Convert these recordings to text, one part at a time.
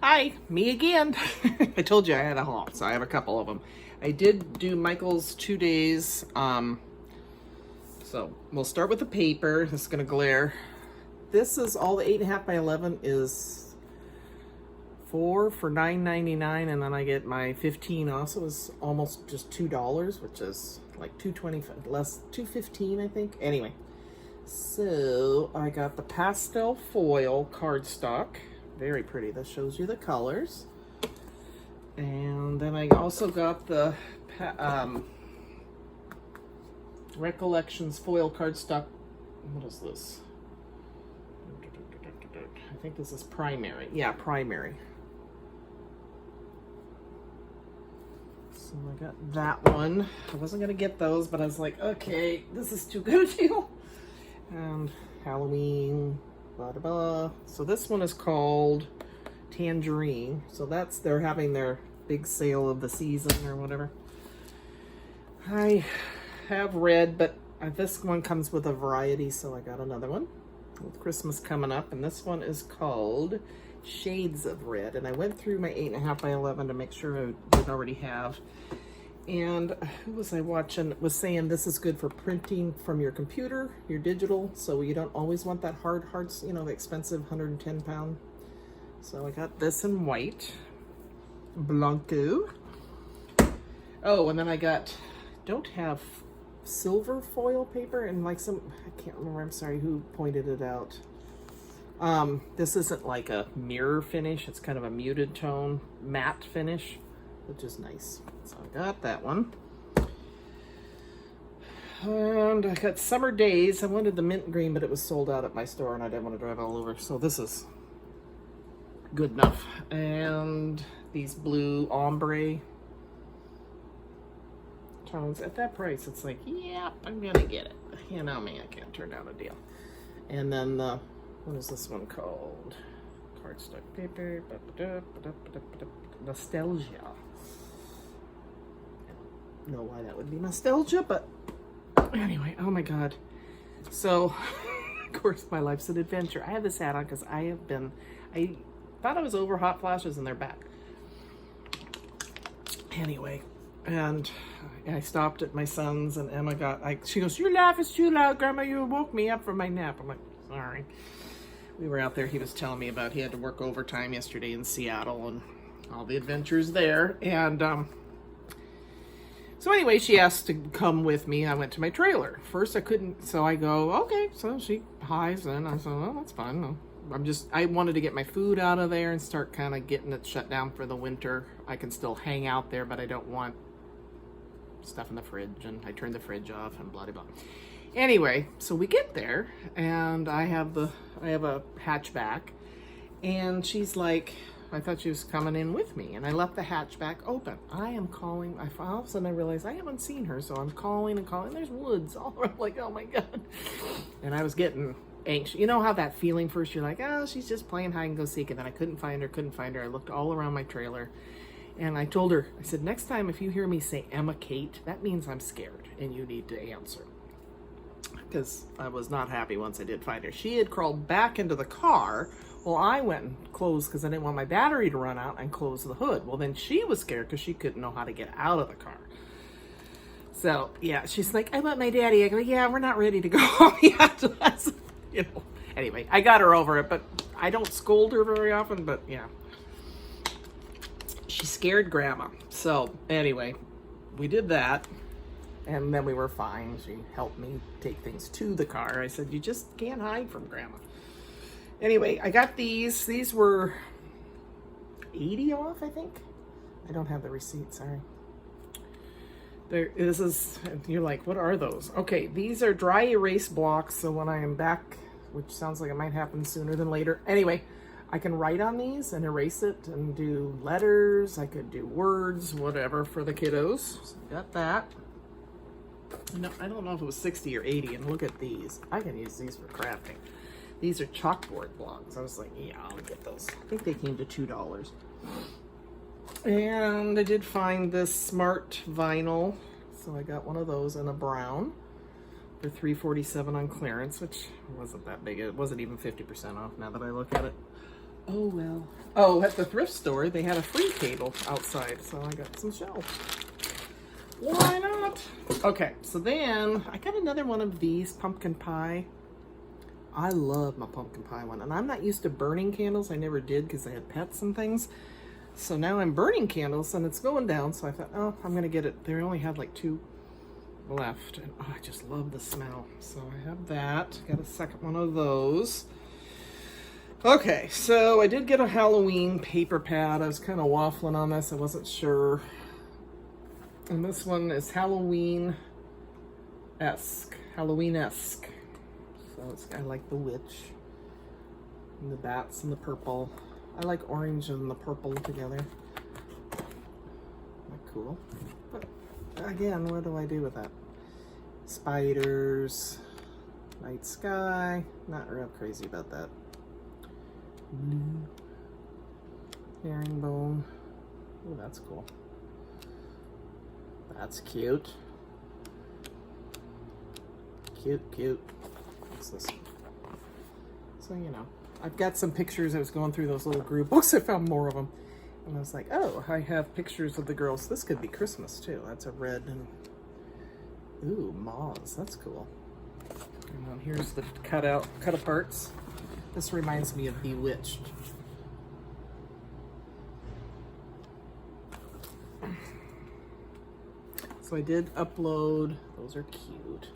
Hi, me again. I told you I had a haul, so I have a couple of them. I did do Michael's 2 days. So we'll start with the paper. This is gonna glare. This is all the 8.5 by 11 is 4 for $9.99, and then I get my 15 off. So it's almost just $2, which is like $2.25 less, $2.15 I think. Anyway, so I got the pastel foil cardstock. Very pretty. That shows you the colors. And then I also got the Recollections foil cardstock. What is this? I think this is primary. Yeah, primary. So I got that one. I wasn't going to get those, but I was like, okay, this is too good a deal. And Halloween, blah, blah, blah. So this one is called Tangerine. So that's, they're having their big sale of the season or whatever. I have red, but this one comes with a variety, so I got another one with Christmas coming up. And this one is called Shades of Red. And I went through my 8.5 by 11 to make sure I didn't already have. And who was I watching? Was saying this is good for printing from your computer, your digital, so you don't always want that hard, you know, the expensive 110 pound. So I got this in white, Blanco. Oh, and then I got, don't have silver foil paper and like some, I can't remember, I'm sorry, who pointed it out. This isn't like a mirror finish, it's kind of a muted tone, matte finish, which is nice. So I got that one. And I got Summer Days. I wanted the mint green, but it was sold out at my store and I didn't want to drive all over. So this is good enough. And these blue ombre tones at that price. It's like, yeah, I'm going to get it. You know me, I can't turn down a deal. And then what is this one called? Cardstock paper. Nostalgia. Know why that would be nostalgia, but anyway, oh my god. So of course my life's an adventure. I have this hat on because I thought I was over hot flashes and they're back. Anyway, and I stopped at my son's and Emma she goes, your laugh is too loud, Grandma, you woke me up from my nap. I'm like, sorry. We were out there, he was telling me about he had to work overtime yesterday in Seattle and all the adventures there. And so anyway, she asked to come with me. I went to my trailer. First I couldn't, so I go, okay. So she highs and I said, well, that's fine. I wanted to get my food out of there and start kind of getting it shut down for the winter. I can still hang out there, but I don't want stuff in the fridge. And I turned the fridge off and blah, blah, blah. Anyway, so we get there and I have a hatchback and she's like, I thought she was coming in with me, and I left the hatchback open. I am calling. All of a sudden I realized I haven't seen her, so I'm calling and calling. There's woods all around, like, oh my god. And I was getting anxious. You know how that feeling first, you're like, oh, she's just playing hide and go seek, and then I couldn't find her. I looked all around my trailer, and I told her, I said, next time if you hear me say Emma Kate, that means I'm scared, and you need to answer. Because I was not happy once I did find her. She had crawled back into the car. Well, I went and closed because I didn't want my battery to run out and close the hood. Well, then she was scared because she couldn't know how to get out of the car. So, yeah, she's like, I want my daddy. I go, yeah, we're not ready to go home yet. You know. Anyway, I got her over it, but I don't scold her very often, but yeah. She scared Grandma. So, anyway, we did that. And then we were fine. She helped me take things to the car. I said, you just can't hide from Grandma. Anyway, I got these. These were 80 off, I think. I don't have the receipt, sorry. You're like, what are those? Okay, these are dry erase blocks, so when I am back, which sounds like it might happen sooner than later. Anyway, I can write on these and erase it and do letters. I could do words, whatever, for the kiddos. So got that. No, I don't know if it was 60 or 80, and look at these. I can use these for crafting. These are chalkboard blocks. I was like, yeah, I'll get those. I think they came to $2. And I did find this smart vinyl. So I got one of those in a brown for $3.47 on clearance, which wasn't that big. It wasn't even 50% off now that I look at it. Oh, well. Oh, at the thrift store, they had a free table outside, so I got some shelves. Why not? Okay, so then I got another one of these pumpkin pie. I love my pumpkin pie one, and I'm not used to burning candles. I never did because I had pets and things. So now I'm burning candles, and it's going down, so I thought, oh, I'm going to get it. They only had like 2 left, and oh, I just love the smell. So I have that. Got a second one of those. Okay, so I did get a Halloween paper pad. I was kind of waffling on this. I wasn't sure. And this one is Halloween-esque. Halloween-esque. So it's kind of like the witch. And the bats and the purple. I like orange and the purple together. Not cool. But again, what do I do with that? Spiders. Night sky. Not real crazy about that. Blue. Herringbone. Oh, that's cool. That's cute. Cute, cute. What's this? So, you know, I've got some pictures. I was going through those little group books. I found more of them. And I was like, oh, I have pictures of the girls. This could be Christmas, too. That's a red and... Ooh, moths. That's cool. And then here's the cut aparts. This reminds me of Bewitched. So I did upload, those are cute,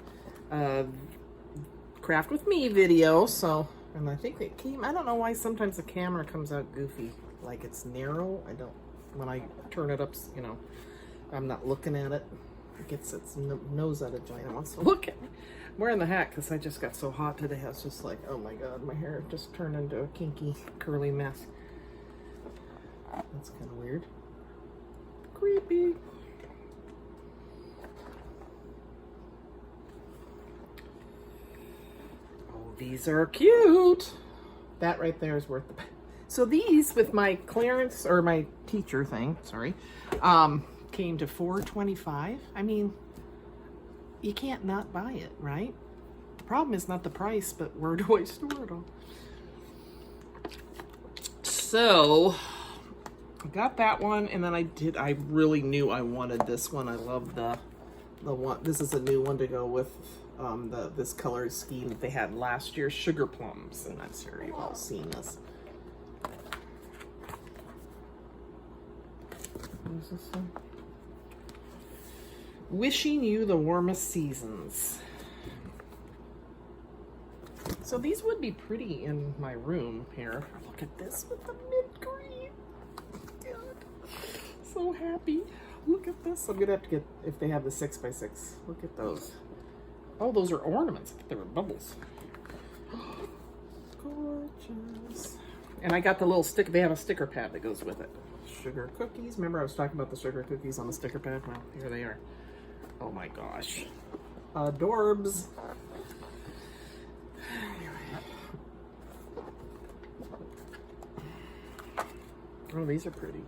Craft With Me video, so, and I think it came, I don't know why sometimes the camera comes out goofy, like it's narrow. I don't, when I turn it up, you know, I'm not looking at it. It gets its nose out of joint. It wants to look at me. I'm wearing the hat because I just got so hot today. I was just like, oh my god, my hair just turned into a kinky, curly mess. That's kind of weird. Creepy. Oh, these are cute. That right there is worth the... So these, with my clearance, or my teacher thing, sorry, came to $4.25. I mean, you can't not buy it, right? The problem is not the price, but where do I store it all? So, I got that one, and then I really knew I wanted this one. I love the one, this is a new one to go with this color scheme that they had last year, Sugar Plums, and I'm sure you've all seen this. What is this one? Wishing you the warmest seasons. So these would be pretty in my room here. Look at this with the mint green. God. So happy. Look at this. I'm gonna have to get, if they have the 6x6. Look at those. Oh, those are ornaments. I thought they were bubbles. Gorgeous. And I got the little stick. They have a sticker pad that goes with it. Sugar cookies. Remember I was talking about the sugar cookies on the sticker pad? Well, here they are. Oh my gosh. Adorbs. Oh, these are pretty.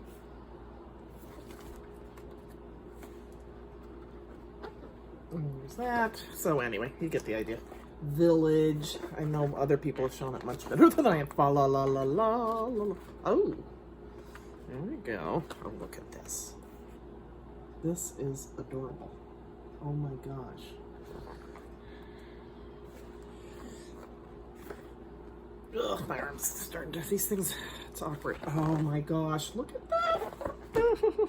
There's that. So anyway, you get the idea. Village. I know other people have shown it much better than I have. Fa la la la la la. Oh. There we go. Oh, look at this. This is adorable. Oh my gosh. Ugh, my arm's starting to, these things, it's awkward. Oh my gosh, look at that.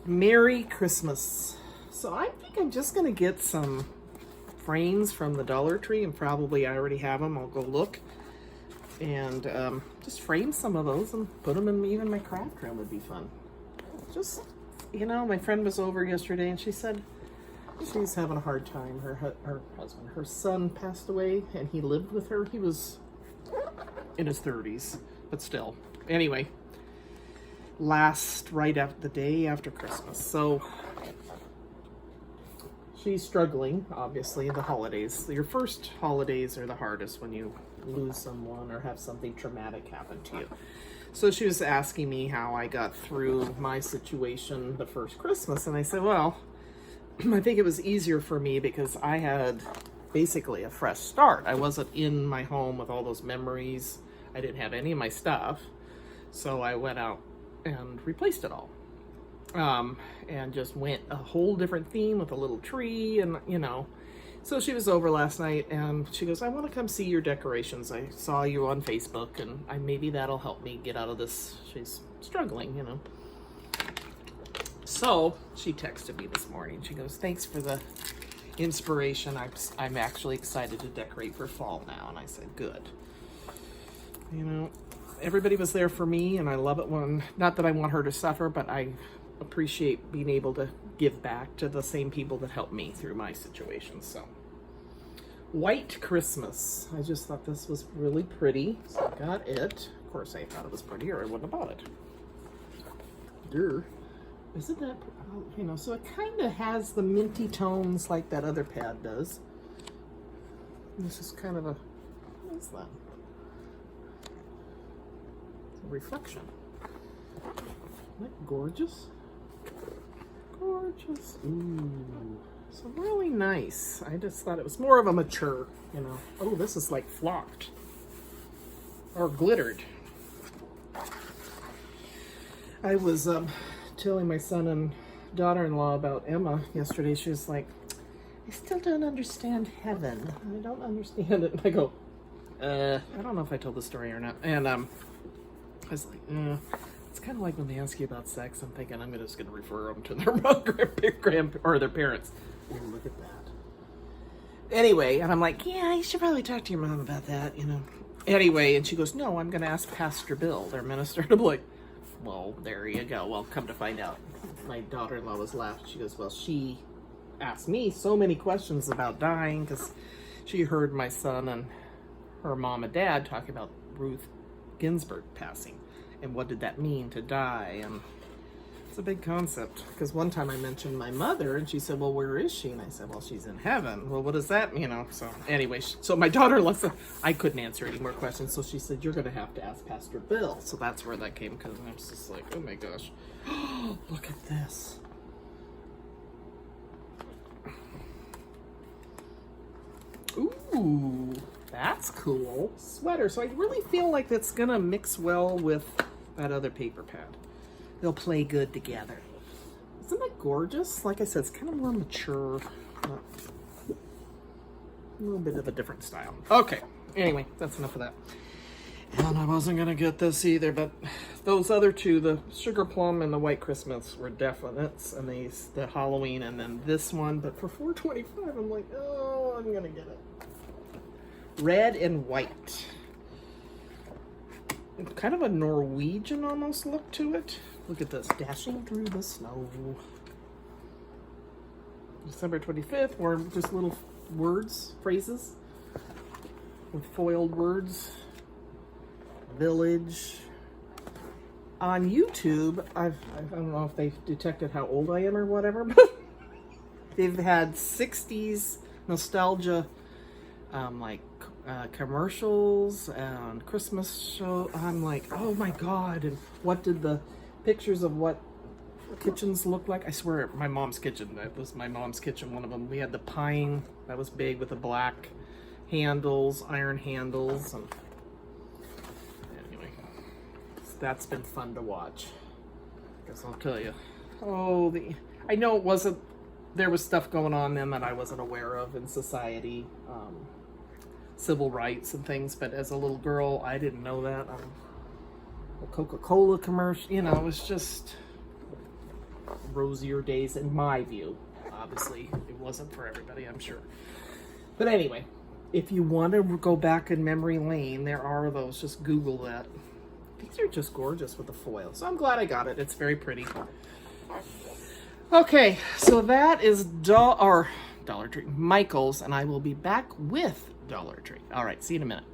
Merry Christmas. So I think I'm just going to get some frames from the Dollar Tree, and probably I already have them. I'll go look. And just frame some of those and put them in even my craft room would be fun. Just, you know, my friend was over yesterday and she said she's having a hard time. Her husband, her son passed away, and he lived with her. He was in his 30s, but still. Anyway, right after the day after Christmas. So she's struggling, obviously, the holidays. Your first holidays are the hardest when you lose someone or have something traumatic happen to you. So she was asking me how I got through my situation the first Christmas, and I said, well, I think it was easier for me because I had basically a fresh start. I wasn't in my home with all those memories. I didn't have any of my stuff. So I went out and replaced it all. And just went a whole different theme with a little tree and, you know. So she was over last night and she goes, I want to come see your decorations. I saw you on Facebook and maybe that'll help me get out of this. She's struggling, you know. So she texted me this morning. She goes, thanks for the inspiration. I'm actually excited to decorate for fall now. And I said, good. You know, everybody was there for me and I love it when, not that I want her to suffer, but I appreciate being able to give back to the same people that helped me through my situation. So White Christmas, I just thought this was really pretty, so I got it. Of course I thought it was pretty or I wouldn't have bought it. Durr. Isn't that, you know, so it kind of has the minty tones like that other pad does. This is kind of a, what is that? It's a reflection. Isn't that gorgeous? Gorgeous. Ooh. So really nice. I just thought it was more of a mature, you know. Oh, this is like flocked. Or glittered. I was telling my son and daughter-in-law about Emma yesterday. She was like, I still don't understand heaven. I don't understand it. And I go, I don't know if I told the story or not. And I was like, it's kind of like when they ask you about sex, I'm thinking I'm just going to refer them to their or their parents. Ooh, look at that. Anyway, and I'm like, yeah, you should probably talk to your mom about that, you know. Anyway, and she goes, no, I'm going to ask Pastor Bill, their minister. And I'm like, well, there you go. Well, come to find out. My daughter-in-law was laughing. She goes, well, she asked me so many questions about dying because she heard my son and her mom and dad talking about Ruth Ginsburg passing. And what did that mean to die? And it's a big concept. Because one time I mentioned my mother, and she said, well, where is she? And I said, well, she's in heaven. Well, what does that mean? You know, so anyway, so my daughter, I couldn't answer any more questions. So she said, you're going to have to ask Pastor Bill. So that's where that came, because I was just like, oh my gosh. Look at this. Ooh, that's cool. Sweater. So I really feel like that's going to mix well with that other paper pad. They'll play good together. Isn't that gorgeous? Like I said, it's kind of more mature. A little bit of a different style. Okay. Anyway, that's enough of that. And I wasn't going to get this either, but those other two, the Sugar Plum and the White Christmas, were definites. And the Halloween, and then this one. But for $4.25, I'm like, oh, I'm going to get it. Red and white. Kind of a Norwegian almost look to it. Look at this. Dashing through the snow. December 25th, or just little words, phrases with foiled words. Village. On YouTube, I don't know if they've detected how old I am or whatever, but they've had 60s nostalgia, commercials and Christmas show. I'm like, oh my God. And what did the pictures of what kitchens look like? I swear, my mom's kitchen, that was my mom's kitchen, one of them. We had the pine, that was big with the black handles, iron handles. And anyway, that's been fun to watch. I guess I'll tell you. Oh, I know it wasn't, there was stuff going on then that I wasn't aware of in society. Civil rights and things, but as a little girl, I didn't know that. The Coca-Cola commercial, you know, it was just rosier days in my view. Obviously, it wasn't for everybody, I'm sure. But anyway, if you want to go back in memory lane, there are those. Just Google that. These are just gorgeous with the foil. So I'm glad I got it. It's very pretty. Okay, so that is Dollar Tree, Michael's, and I will be back with Dollar Tree. All right, see you in a minute.